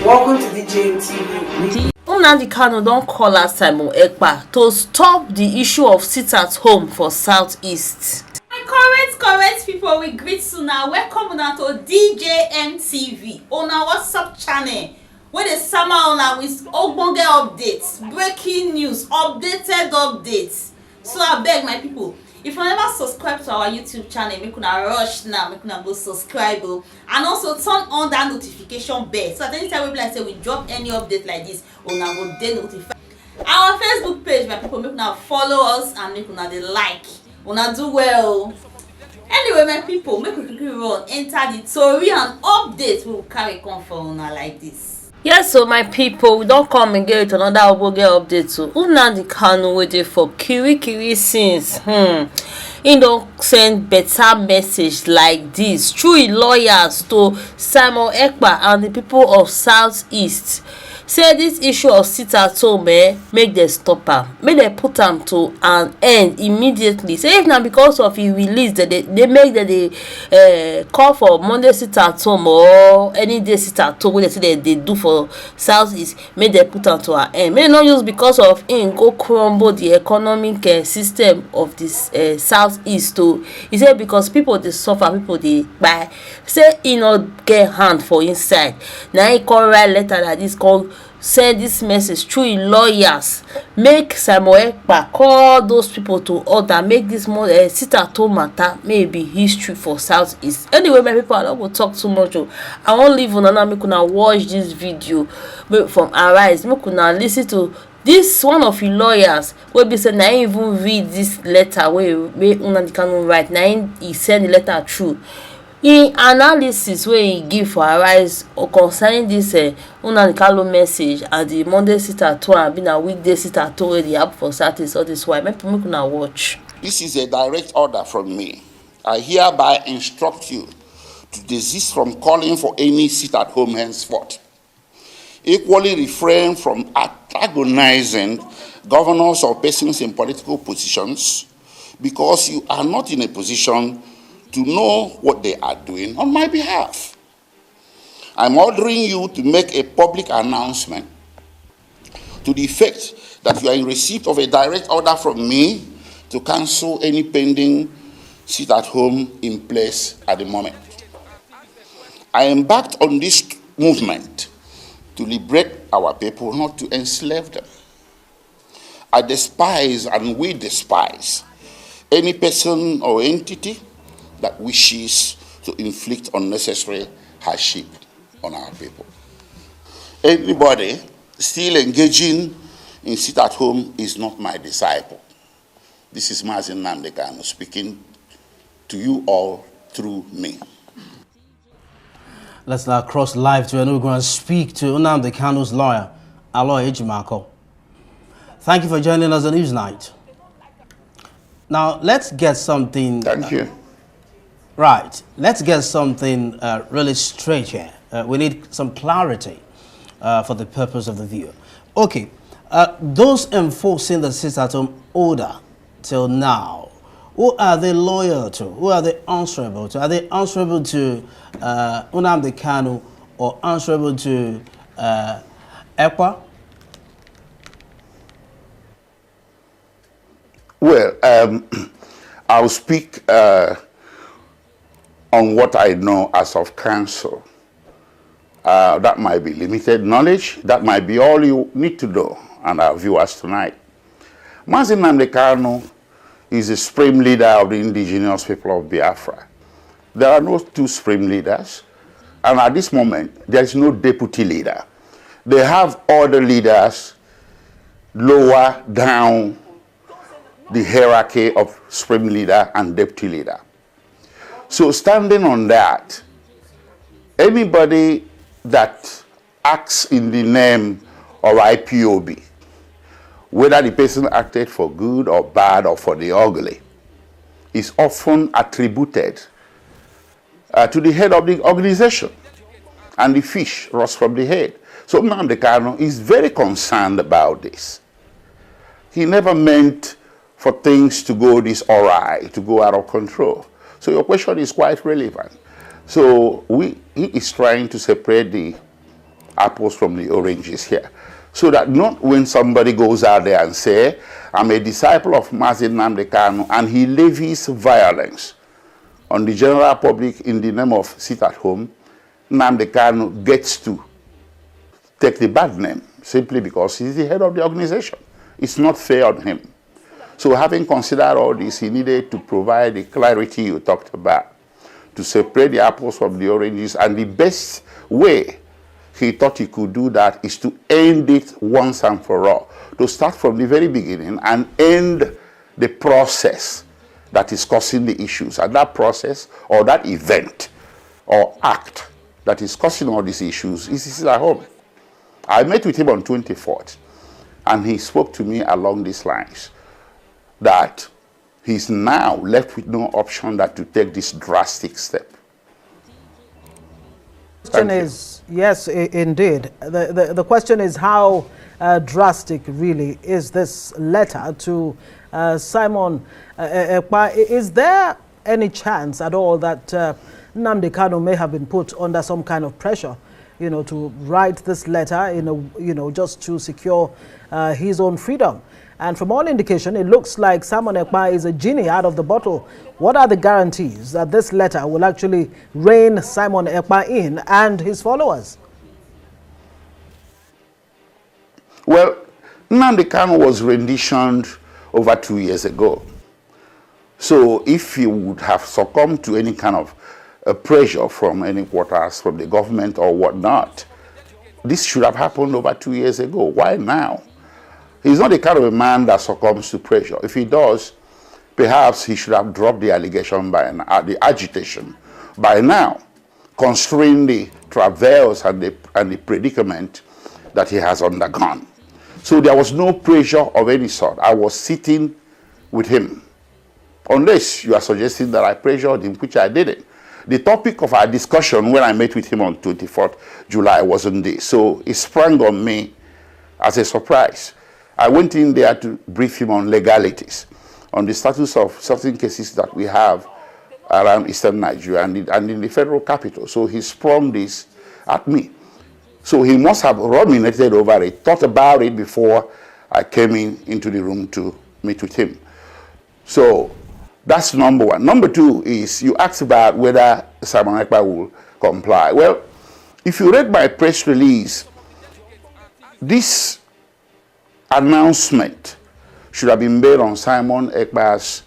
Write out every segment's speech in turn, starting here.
Welcome to DJ TV. Nnamdi Kanu don call out Simon Ekpa to stop the issue of sit-at-home for Southeast. Correct people, we greet una. Welcome una to DJ TV. Una WhatsApp channel where dey sama una with ogbonge updates, breaking news, updated updates. So I beg my people, if you never subscribe to our YouTube channel, make una rush now, make una go subscribe and also turn on that notification bell so that anytime we like say we drop any update like this, una go dey notified. Our Facebook page, my people, make una follow us and make una dey like. Una do well. Anyway, my people, make we quickly run enter the tori and updates we will carry come for una like this. Yes, so my people, we don't come and get another ogbonge update to Nnamdi Kanu waiting for Kiri since. He don't send better message like this through his lawyers to Simon Ekpa and the people of Southeast. Say this issue of sit-at-home make them stop am, make them put am to an end immediately. Say if na because of his release that they make that they call for Monday sit-at-home or any day sit-at-home wey they say they do for Southeast, make them put am to an end. Make not use because of him go crumble the economic system of this Southeast too. He say because people dey suffer, people dey buy. Say he not get hand for inside. Now he come write letter like this called send this message through his lawyers, make Simon Ekpa call those people to order, make this more sit-at-home matter maybe history for Southeast. Anyway, my people, I don't go talk too much. I won't leave una now, make una watch this video from Arise, make una listen to this one of his lawyers wey be say na him even read this letter wey Nnamdi Kanu write. Na he send the letter through. In analysis wey he give for Arise concerning this Nnamdi Kanu message and the Monday sit-at-home and been a weekday sit-at-home wey dey happen for Southeast all this while, make una watch. This is a direct order from me. I hereby instruct you to desist from calling for any sit-at-home henceforth. Equally refrain from antagonizing governors or persons in political positions because you are not in a position to know what they are doing on my behalf. I'm ordering you to make a public announcement to the effect that you are in receipt of a direct order from me to cancel any pending sit-at-home in place at the moment. I embarked on this movement to liberate our people, not to enslave them. I despise and we despise any person or entity that wishes to inflict unnecessary hardship on our people. Anybody still engaging in sit-at-home is not my disciple. This is Nnamdi Kanu speaking to you all through me. Let's now cross live to and we're going to speak to Nnamdi Kanu's lawyer, Aloy Ejimako. Thank you for joining us on Newsnight. Now, let's get something... Thank you. Right. Let's get something really straight here. We need some clarity for the purpose of the viewer. Okay. Those enforcing the sit-at-home order till now, who are they loyal to? Who are they answerable to? Are they answerable to Nnamdi Kanu or answerable to Ekpa? Well, I'll speak on what I know as of counsel. That might be limited knowledge. That might be all you need to know, and our viewers tonight. Nnamdi Kanu is the supreme leader of the indigenous people of Biafra. There are no two supreme leaders, and at this moment, there is no deputy leader. They have other leaders lower down the hierarchy of supreme leader and deputy leader. So standing on that, anybody that acts in the name of IPOB, whether the person acted for good or bad or for the ugly, is often attributed to the head of the organization. And the fish rots from the head. So Nnamdi Kanu is very concerned about this. He never meant for things to go this awry, to go out of control. So your question is quite relevant. So he is trying to separate the apples from the oranges here. So that not when somebody goes out there and say, I'm a disciple of Nnamdi Kanu, and he levies violence on the general public in the name of sit at home, Nnamdi Kanu gets to take the bad name simply because he's the head of the organization. It's not fair on him. So having considered all this, he needed to provide the clarity you talked about, to separate the apples from the oranges, and the best way he thought he could do that is to end it once and for all, to start from the very beginning and end the process that is causing the issues. And that process or that event or act that is causing all these issues is at home. I met with him on 24th, and he spoke to me along these lines, that he's now left with no option than to take this drastic step. The question is, yes, indeed. The question is how drastic really is this letter to Simon Ekpa? Is there any chance at all that Nnamdi Kanu may have been put under some kind of pressure, you know, to write this letter, you know, just to secure his own freedom? And from all indication, it looks like Simon Ekpa is a genie out of the bottle. What are the guarantees that this letter will actually rein Simon Ekpa in and his followers? Well, Nnamdi Kanu was renditioned over 2 years ago. So if he would have succumbed to any kind of pressure from any quarters, from the government or whatnot, this should have happened over 2 years ago. Why now? He's not the kind of a man that succumbs to pressure. If he does, perhaps he should have dropped the allegation by the agitation by now, considering the travails and the predicament that he has undergone. So there was no pressure of any sort. I was sitting with him. Unless you are suggesting that I pressured him, which I didn't. The topic of our discussion when I met with him on 24th July wasn't this. So it sprang on me as a surprise. I went in there to brief him on legalities, on the status of certain cases that we have around Eastern Nigeria and in the federal capital. So he sprung this at me. So he must have ruminated over it, thought about it before I came into the room to meet with him. So that's number one. Number two is you asked about whether Simon Ekpa will comply. Well, if you read my press release, this announcement should have been made on Simon Ekpa's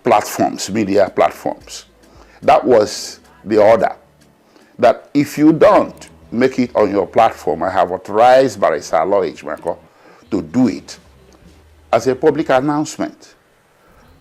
platforms, media platforms. That was the order. That if you don't make it on your platform, I have authorized Barrister Aloy Ejimako to do it as a public announcement.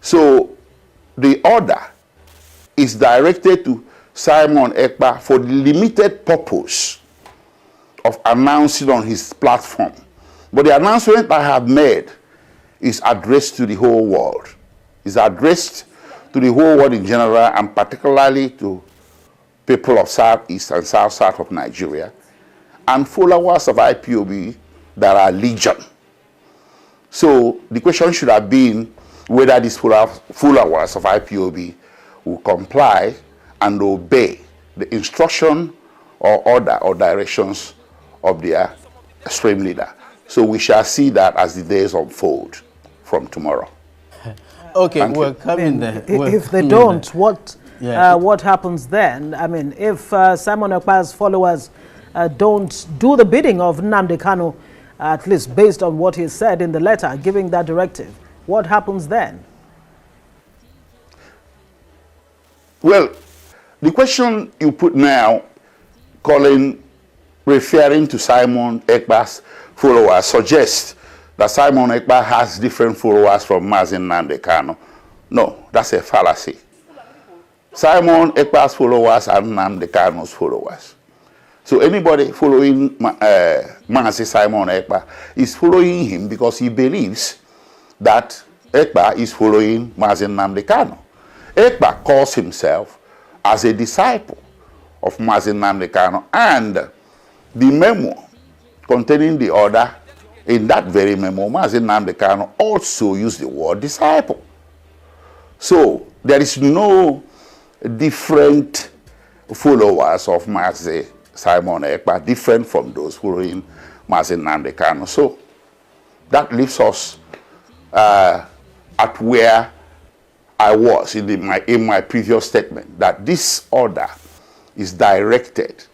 So the order is directed to Simon Ekpa for the limited purpose of announcing on his platform. But the announcement I have made is addressed to the whole world. It's addressed to the whole world in general, and particularly to people of Southeast and South of Nigeria, and followers of IPOB that are legion. So the question should have been whether these followers of IPOB will comply and obey the instruction or order or directions of their extreme leader. So we shall see that as the days unfold from tomorrow. Okay, we're coming there. If they don't, what happens then? I mean, if Simon Ekpa's followers don't do the bidding of Nnamdi Kanu, at least based on what he said in the letter giving that directive, what happens then? Well, the question you put now, referring to Simon Ekpa's followers, suggests that Simon Ekpa has different followers from Nnamdi Kanu. No, that's a fallacy. Simon Ekpa's followers are Nnamdi Kanu's followers. So anybody following Simon Ekpa is following him because he believes that Ekpa is following Nnamdi Kanu. Ekpa calls himself as a disciple of Nnamdi Kanu, and the memo containing the order, in that very memo, Nnamdi Kanu also used the word disciple. So there is no different followers of Simon Ekpa, different from those following Nnamdi Kanu. So that leaves us at where I was in my previous statement, that this order is directed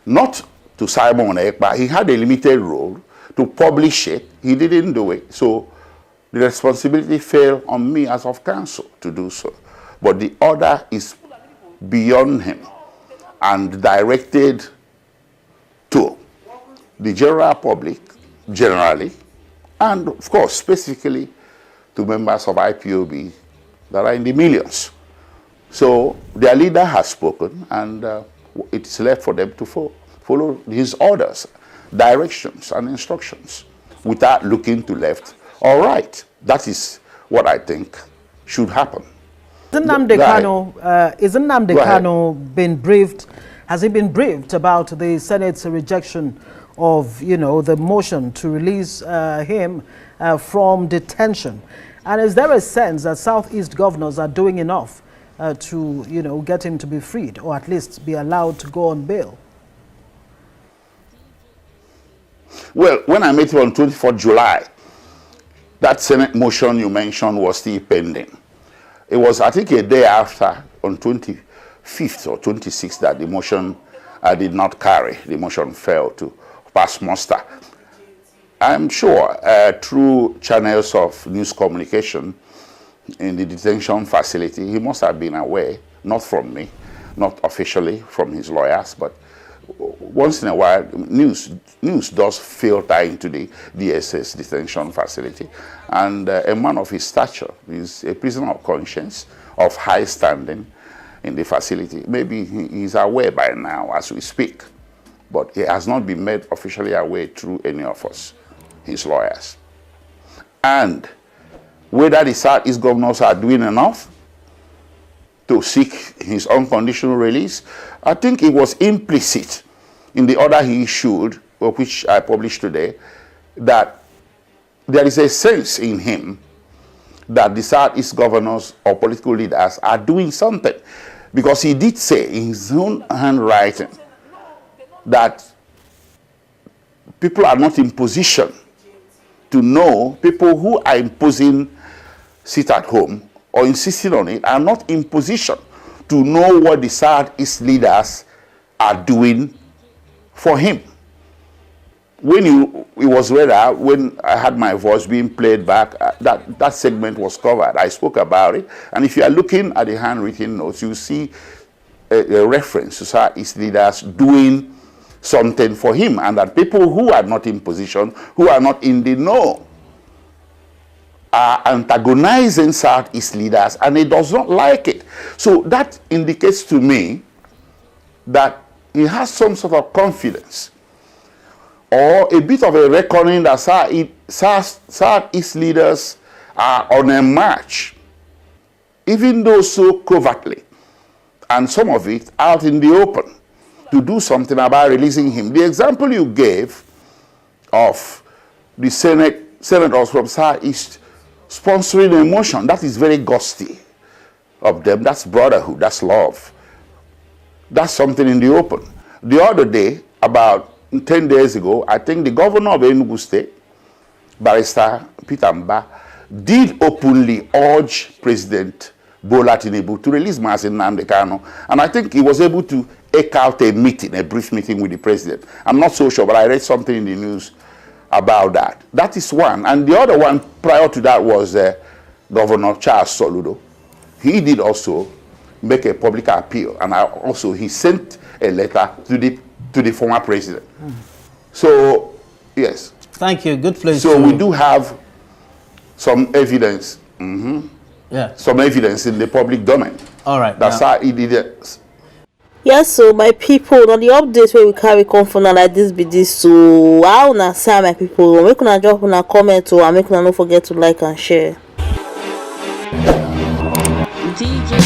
not to Simon Ekpa. He had a limited role to publish it. He didn't do it. So the responsibility fell on me as of counsel to do so. But the order is beyond him and directed to the general public generally, and of course specifically to members of IPOB that are in the millions. So their leader has spoken, and it is left for them to follow his orders, directions, and instructions without looking to left or right. That is what I think should happen. Isn't Nnamdi Kanu been briefed? Has he been briefed about the Senate's rejection of, the motion to release him from detention? And is there a sense that Southeast governors are doing enough to, get him to be freed, or at least be allowed to go on bail? Well, when I met him on 24th July, that Senate motion you mentioned was still pending. It was, I think, a day after, on 25th or 26th, that the motion did not carry. The motion failed to pass muster. I'm sure through channels of news communication in the detention facility, he must have been aware, not from me, not officially from his lawyers, but once in a while, news does filter into the DSS detention facility. And a man of his stature is a prisoner of conscience, of high standing in the facility. Maybe he is aware by now as we speak, but he has not been made officially aware through any of us, his lawyers. And whether the Southeast governors are doing enough to seek his unconditional release, I think it was implicit in the order he issued, which I published today, that there is a sense in him that the Southeast governors or political leaders are doing something. Because he did say in his own handwriting that people are not in position to know, people who are imposing sit at home or insisting on it are not in position to know what the Southeast leaders are doing for him. When it was read out, when I had my voice being played back, that segment was covered. I spoke about it. And if you are looking at the handwritten notes, you see a reference to Southeast leaders doing something for him, and that people who are not in position, who are not in the know, are antagonizing Southeast leaders, and he does not like it. So that indicates to me that he has some sort of confidence or a bit of a reckoning that Southeast leaders are on a march, even though so covertly, and some of it out in the open, to do something about releasing him. The example you gave of the senators from Southeast sponsoring a motion, that is very ghosty of them. That's brotherhood, that's love. That's something in the open. The other day, about 10 days ago, I think the governor of Enugu State, Barrister Peter Mba, did openly urge President Bola Tinubu to release Nnamdi Kanu. And I think he was able to eke out a meeting, a brief meeting with the president. I'm not so sure, but I read something in the news about that. That is one. And the other one prior to that was Governor Charles Soludo. He did also make a public appeal, and he sent a letter to the former president. So, yes. Thank you. Good place. So we do have some evidence. Yeah. Some evidence in the public domain. All right. That's how he did it. Yes, so my people, on the updates where we carry come from like this be this, so how una say my people, make una drop una comment and make una no forget to like and share. DJ